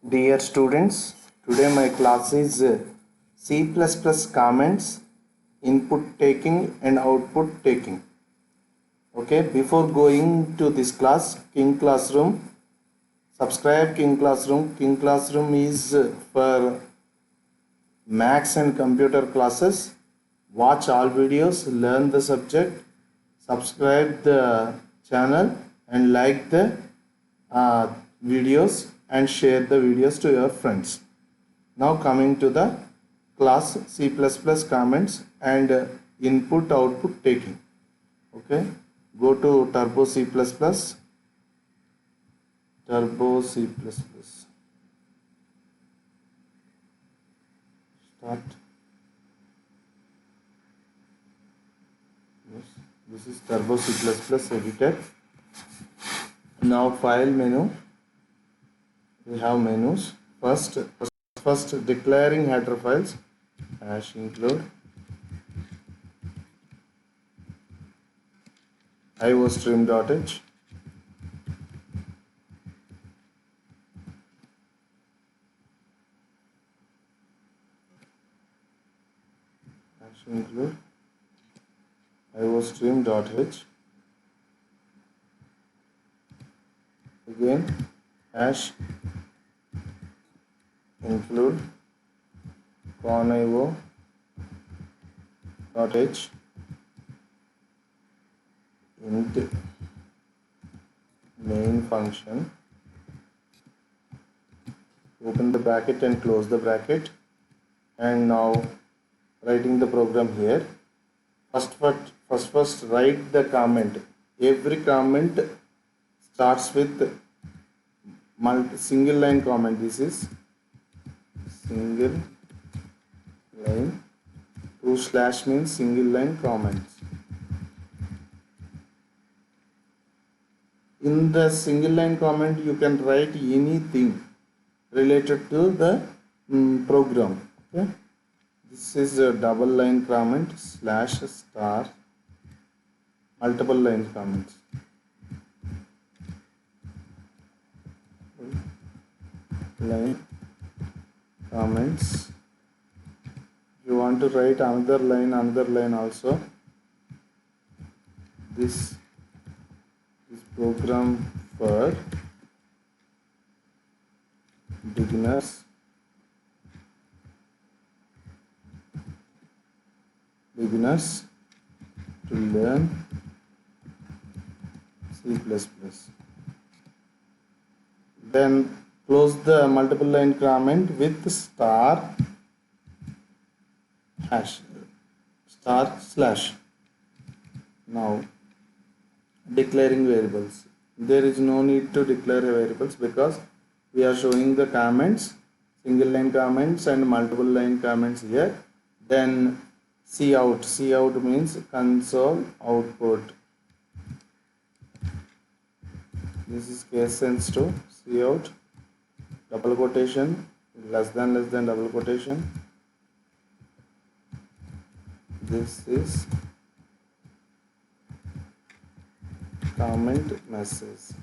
Dear students, today my class is C++ comments, input taking and output taking. Okay, before going to this class, King Classroom, subscribe King Classroom. King Classroom is for maths and computer classes. Watch all videos, learn the subject, subscribe the channel and like the videos and share the videos to your friends. Now coming to the class C++ comments and input output taking. Okay, go to Turbo C++, Turbo C++, start. Yes, this is Turbo C++ editor. Now file menu, we have menus. First declaring header files, hash include iostream.h, hash include iostream.h, again hash include conio.h, int main function, open the bracket and close the bracket, and now writing the program here. First write the comment. Every comment starts with single line comment. This is single line. 2/ means single line comments. In the single line comment you can write anything related to the program. Okay, this is a double line comment / multiple line comments. Line comments. You want to write another line also. This program for beginners to learn C++. Then close the multiple line comment with */. Now declaring variables. There is no need to declare variables because we are showing the comments, single line comments and multiple line comments here. Then cout means console output. This is case sensitive. Cout, double quotation, less than double quotation. This is comment message.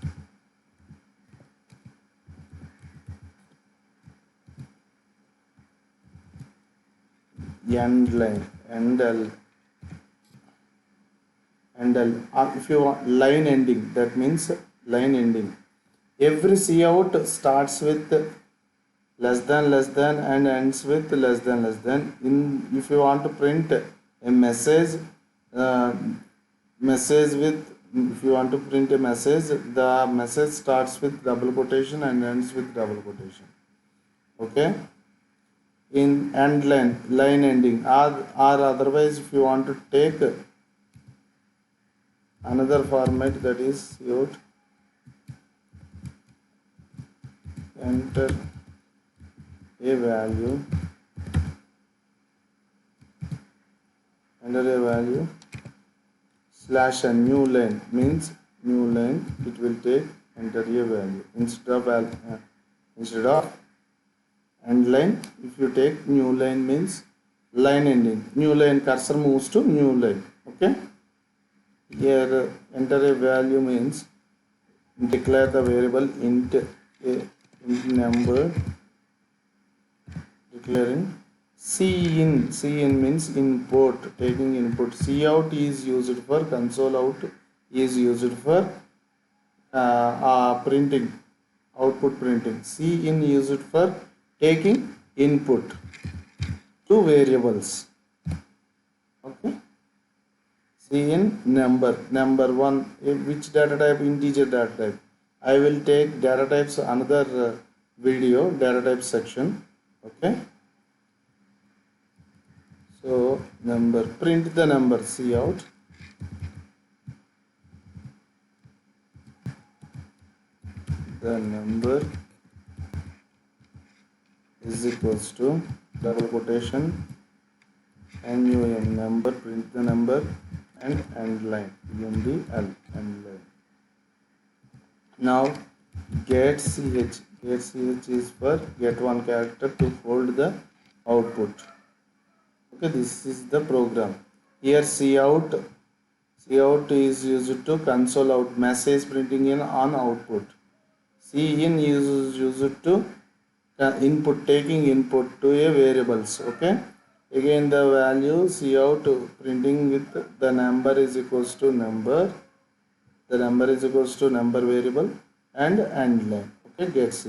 End line, endl. If you want line ending, that means line ending. Every cout starts with less than and ends with less than. If you want to print a message, if you want to print a message, the message starts with double quotation and ends with double quotation. Okay, in end line ending, or otherwise if you want to take another format, that is cout enter a value / a new line means new line, it will take enter a value instead of end line. If you take new line means line ending, new line, cursor moves to new line. Okay, here enter a value means declare the variable int number declaring C in means import, taking input. C out is used for console out, is used for printing, output printing. C in used for taking input to variables. Okay. C in number one, which data type? Integer data type. I will take data types another video, data type section. Okay. So number, print the number. C out. The number is equals to double quotation NUM, number, print the number, and end line UNDL, end line. Now get ch, is for get one character to hold the output. Okay, this is the program. Here cout is used to console out, message printing in on output. Cin is used to input, taking input to a variables. Okay, again the value cout printing with the number is equals to number, the number is equals to number variable, and end line. Okay, get ch.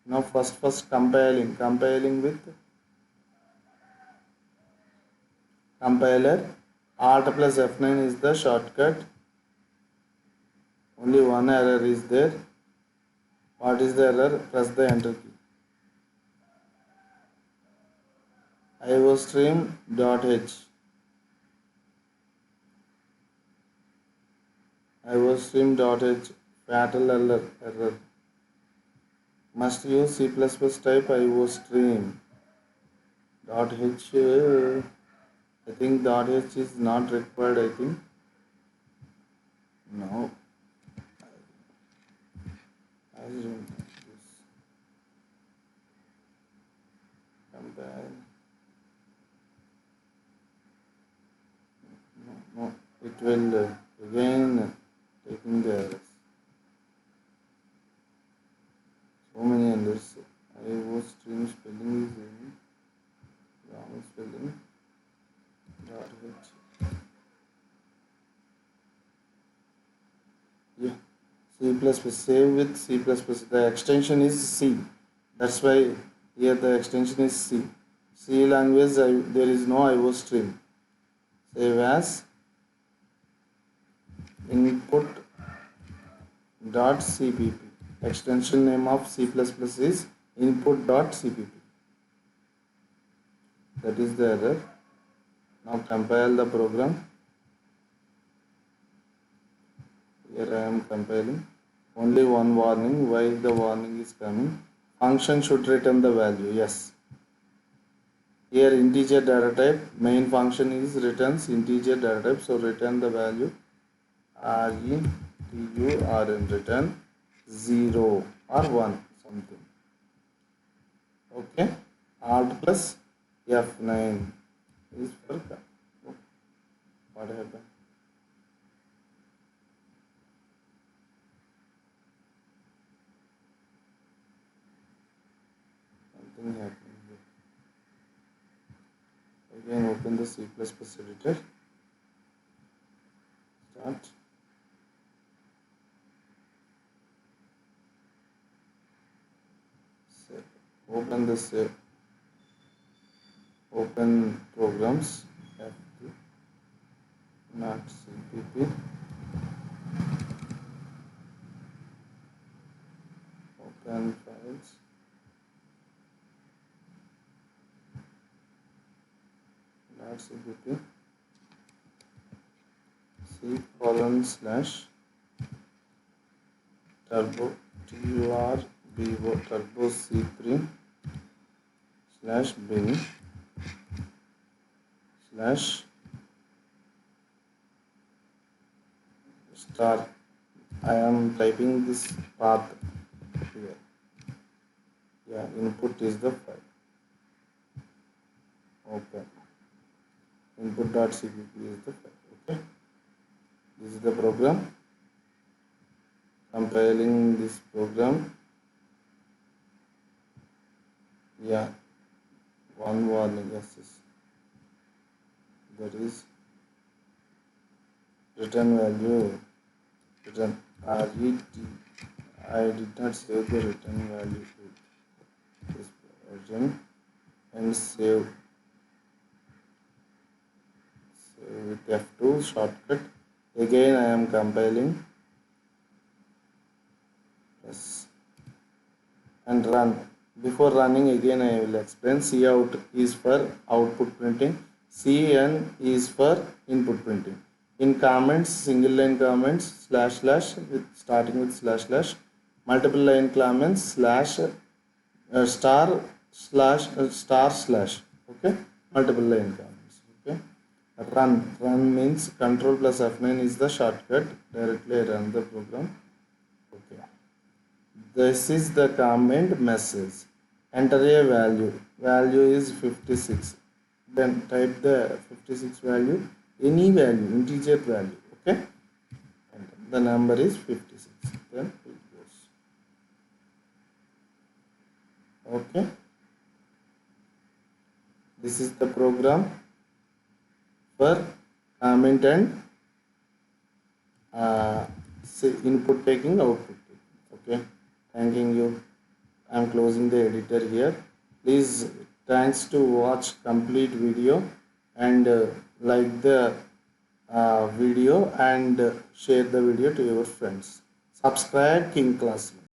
Now first compiling with compiler. Alt plus F9 is the shortcut. Only one error is there. What is the error? Press the enter key. iostream.h, iostream.h, fatal error. Must use C++ type iostream.h. I think .h is not required. I think no. I don't know this. Compare. No, it will again taking the errors. So many errors. iostream spelling is in wrong spelling. .h. Yeah, C++, save with C++. The extension is C. That's why here the extension is C. C language, there is no iostream. Save as input.cpp. Extension name of C++ is input.cpp. That is the error. Now compile the program. Here I am compiling. Only one warning. Why the warning is coming? Function should return the value. Yes. Here integer data type. Main function is returns integer data type. So return the value return, return 0 or 1 something. Okay. Alt plus F9 is for what happened? Something happened here. Again open the C++ editor. Start. Open this. Open programs. F2, not CPP. Open files. Not CPP. C:/ turbo turbo turbo C3 / bin / star. I am typing this path here. Yeah, input is the file. Open. Input.cpp is the file. Okay. This is the program. Compiling this program. Yeah. one warning. Yes, yes. That is return value. Return RET. I did not save the return value to this version and save with F2 shortcut. Again I am compiling. Yes. And run. Before running again I will explain. Cout is for output printing. Cn is for input printing. In comments, single line comments, slash slash with starting with slash slash, multiple line comments, slash star slash star slash. Okay, multiple line comments. Okay, run means control plus F9 is the shortcut. Directly I run the program. Okay. This is the comment message. Enter a value. Value is 56. Then type the 56 value, any value, integer value. Okay. And the number is 56. Then it goes. Okay. This is the program for comment and input taking, output taking. Okay. Thanking you. I am closing the editor here. Please, thanks to watch complete video and like the video and share the video to your friends. Subscribe King Classroom.